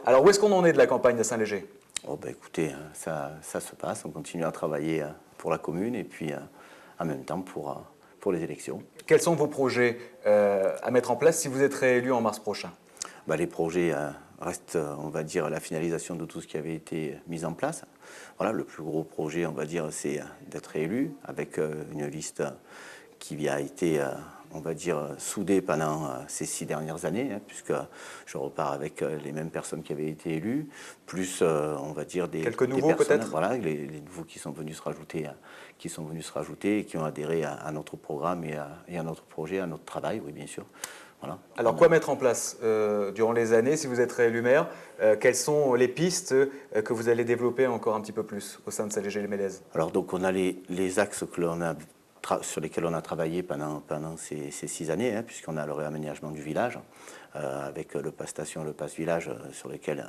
Alors où est-ce qu'on en est de la campagne de Saint-Léger? Oh, ben, écoutez, ça se passe, on continue à travailler pour la commune et puis en même temps pour les élections. Quels sont vos projets à mettre en place si vous êtes réélu en mars prochain? Ben, les projets restent, on va dire, la finalisation de tout ce qui avait été mis en place. Voilà, le plus gros projet, on va dire, c'est d'être réélu avec une liste qui a été, on va dire, soudée pendant ces 6 dernières années, puisque je repars avec les mêmes personnes qui avaient été élues, plus, on va dire, Quelques nouveaux peut-être? voilà, les nouveaux qui sont venus se rajouter, et qui ont adhéré à notre programme et à notre projet, à notre travail, oui, bien sûr. Voilà. Alors quoi mettre en place durant les années si vous êtes réélu maire? Quelles sont les pistes que vous allez développer encore un petit peu plus au sein de Saint-Léger-les-Mélèzes? Alors donc on a les axes que l'on a sur lesquels on a travaillé pendant ces 6 années, puisqu'on a le réaménagement du village, avec le pass station, le pass village, sur lesquels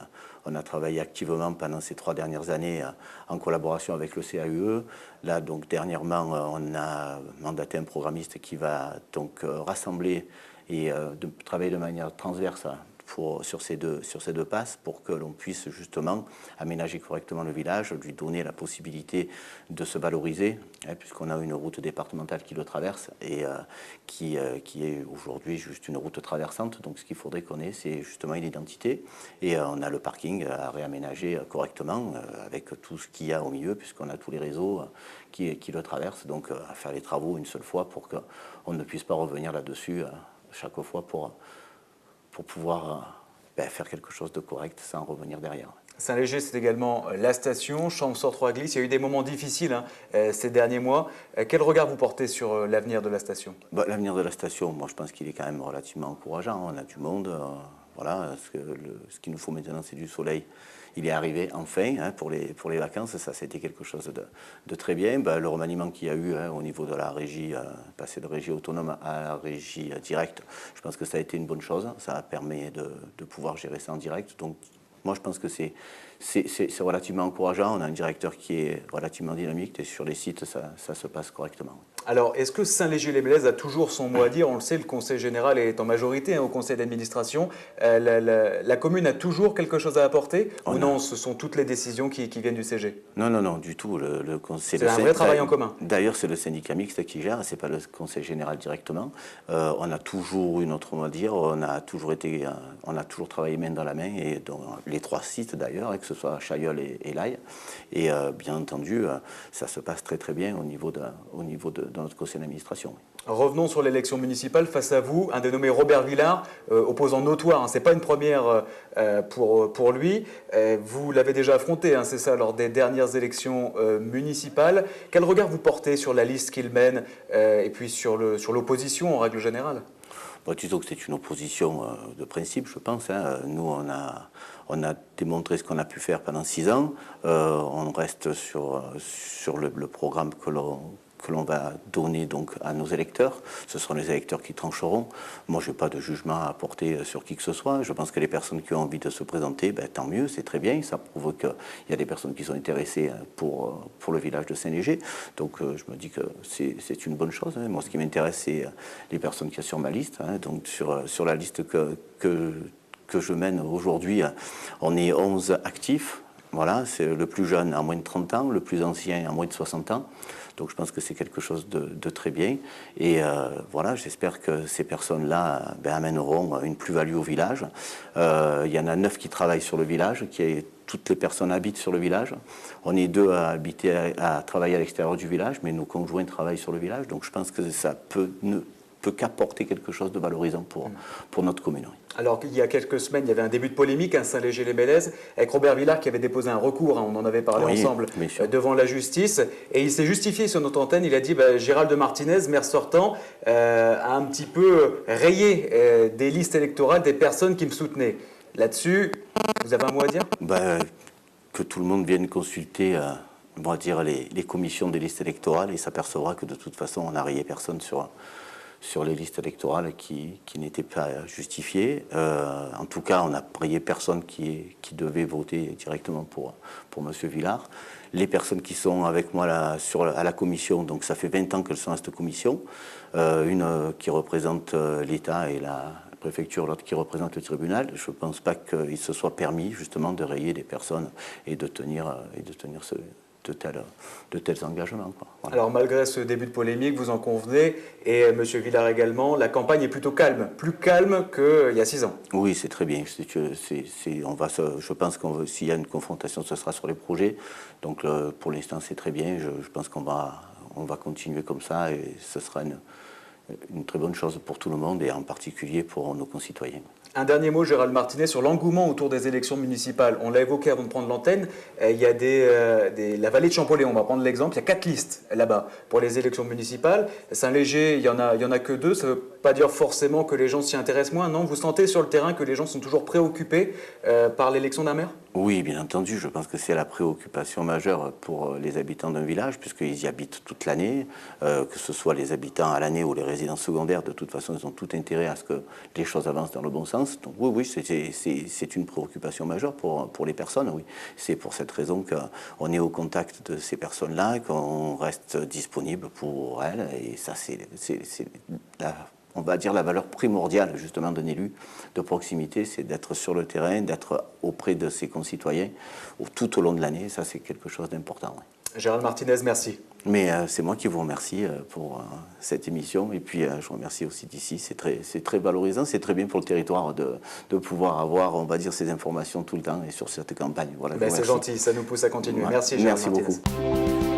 on a travaillé activement pendant ces 3 dernières années en collaboration avec le CAUE. Là, donc, dernièrement, on a mandaté un programmiste qui va donc rassembler et travailler de manière transverse sur ces deux passes pour que l'on puisse justement aménager correctement le village, lui donner la possibilité de se valoriser, puisqu'on a une route départementale qui le traverse et qui est aujourd'hui juste une route traversante. Donc ce qu'il faudrait qu'on ait, c'est justement une identité. Et on a le parking à réaménager correctement avec tout ce qu'il y a au milieu, puisqu'on a tous les réseaux qui le traversent. Donc à faire les travaux une seule fois pour qu'on ne puisse pas revenir là-dessus chaque fois pour pouvoir faire quelque chose de correct sans revenir derrière. Saint-Léger, c'est également la station, Champsaur-Trois-Glisse. Il y a eu des moments difficiles ces derniers mois. Quel regard vous portez sur l'avenir de la station? L'avenir de la station, moi je pense qu'il est quand même relativement encourageant. On a du monde. Voilà, ce qu'il nous faut maintenant, c'est du soleil. Il est arrivé enfin pour les vacances. Ça, c'était quelque chose de très bien. Le remaniement qu'il y a eu au niveau de la régie, passer de régie autonome à la régie directe, je pense que ça a été une bonne chose. Ça permet de pouvoir gérer ça en direct. Donc, moi, je pense que c'est relativement encourageant. On a un directeur qui est relativement dynamique et sur les sites, ça se passe correctement. Alors, est-ce que Saint-Léger-les-Mélèzes a toujours son mot à dire? On le sait, le conseil général est en majorité au conseil d'administration. La commune a toujours quelque chose à apporter ou non, ce sont toutes les décisions qui viennent du CG? Non, du tout. C'est un vrai travail en commun. D'ailleurs, c'est le syndicat mixte qui gère, ce n'est pas le conseil général directement. On a toujours eu notre mot à dire, on a toujours travaillé main dans la main, et dans les 3 sites d'ailleurs, que ce soit Chailleul et Laye. Et bien entendu, ça se passe très très bien au niveau de notre conseil d'administration. Revenons sur l'élection municipale. Face à vous, un dénommé Robert Villard, opposant notoire. Ce n'est pas une première pour lui. Vous l'avez déjà affronté, c'est ça, lors des dernières élections municipales. Quel regard vous portez sur la liste qu'il mène et puis sur l'opposition en règle générale? Disons que c'est une opposition de principe, je pense. Nous, on a démontré ce qu'on a pu faire pendant 6 ans. On reste sur le programme que l'on va donner donc à nos électeurs. Ce seront les électeurs qui trancheront. Moi, je n'ai pas de jugement à apporter sur qui que ce soit. Je pense que les personnes qui ont envie de se présenter, tant mieux, c'est très bien. Ça prouve qu'il y a des personnes qui sont intéressées pour le village de Saint-Léger. Donc, je me dis que c'est une bonne chose. Moi, ce qui m'intéresse, c'est les personnes qui sont sur ma liste. Donc, sur la liste que je mène aujourd'hui, on est 11 actifs. Voilà, c'est le plus jeune à moins de 30 ans, le plus ancien à moins de 60 ans. Donc je pense que c'est quelque chose de très bien. Et voilà, j'espère que ces personnes-là amèneront une plus-value au village. Il y en a 9 qui travaillent sur le village, toutes les personnes habitent sur le village. On est 2 à travailler à l'extérieur du village, mais nos conjoints travaillent sur le village. Donc je pense que ça ne peut qu'apporter quelque chose de valorisant pour notre commune. Alors il y a quelques semaines, il y avait un début de polémique à Saint-Léger-les-Mélèzes avec Robert Villard qui avait déposé un recours, on en avait parlé ensemble, devant la justice. Et il s'est justifié sur notre antenne, il a dit Gérald de Martinez, maire sortant, a un petit peu rayé des listes électorales des personnes qui me soutenaient. Là-dessus, vous avez un mot à dire? Que tout le monde vienne consulter on va dire les commissions des listes électorales et s'apercevra que de toute façon, on n'a rayé personne sur les listes électorales qui n'étaient pas justifiées. En tout cas, on n'a rayé personne qui devait voter directement pour M. Villard. Les personnes qui sont avec moi à la commission, donc ça fait 20 ans qu'elles sont à cette commission, une qui représente l'État et préfecture, l'autre qui représente le tribunal, je ne pense pas qu'il se soit permis justement de rayer des personnes et de tenir de tels engagements, quoi. Voilà. Alors malgré ce début de polémique, vous en convenez, et M. Villard également, la campagne est plutôt calme, plus calme qu'il y a 6 ans. Oui, c'est très bien. Je pense que s'il y a une confrontation, ce sera sur les projets. Donc pour l'instant, c'est très bien. Je pense qu'on va continuer comme ça et ce sera une très bonne chose pour tout le monde et en particulier pour nos concitoyens. Un dernier mot, Gérald Martinez, sur l'engouement autour des élections municipales. On l'a évoqué avant de prendre l'antenne, il y a la vallée de Champoléon, on va prendre l'exemple, il y a 4 listes là-bas pour les élections municipales. Saint-Léger, il y en a que 2, ça ne veut pas dire forcément que les gens s'y intéressent moins, non? Vous sentez sur le terrain que les gens sont toujours préoccupés par l'élection d'un maire? Oui, bien entendu, je pense que c'est la préoccupation majeure pour les habitants d'un village, puisqu'ils y habitent toute l'année, que ce soit les habitants à l'année ou les résidents secondaires, de toute façon, ils ont tout intérêt à ce que les choses avancent dans le bon sens. Donc oui, c'est une préoccupation majeure pour les personnes, oui. C'est pour cette raison qu'on est au contact de ces personnes-là, qu'on reste disponible pour elles, et ça, on va dire la valeur primordiale justement d'un élu de proximité, c'est d'être sur le terrain, d'être auprès de ses concitoyens tout au long de l'année. Ça, c'est quelque chose d'important. Ouais. Gérald Martinez, merci. Mais c'est moi qui vous remercie pour cette émission. Et puis, je remercie aussi d'ici. C'est très valorisant, c'est très bien pour le territoire de pouvoir avoir, on va dire, ces informations tout le temps et sur cette campagne. Voilà, c'est gentil, ça nous pousse à continuer. Voilà. Merci, Gérald Martinez. Merci beaucoup.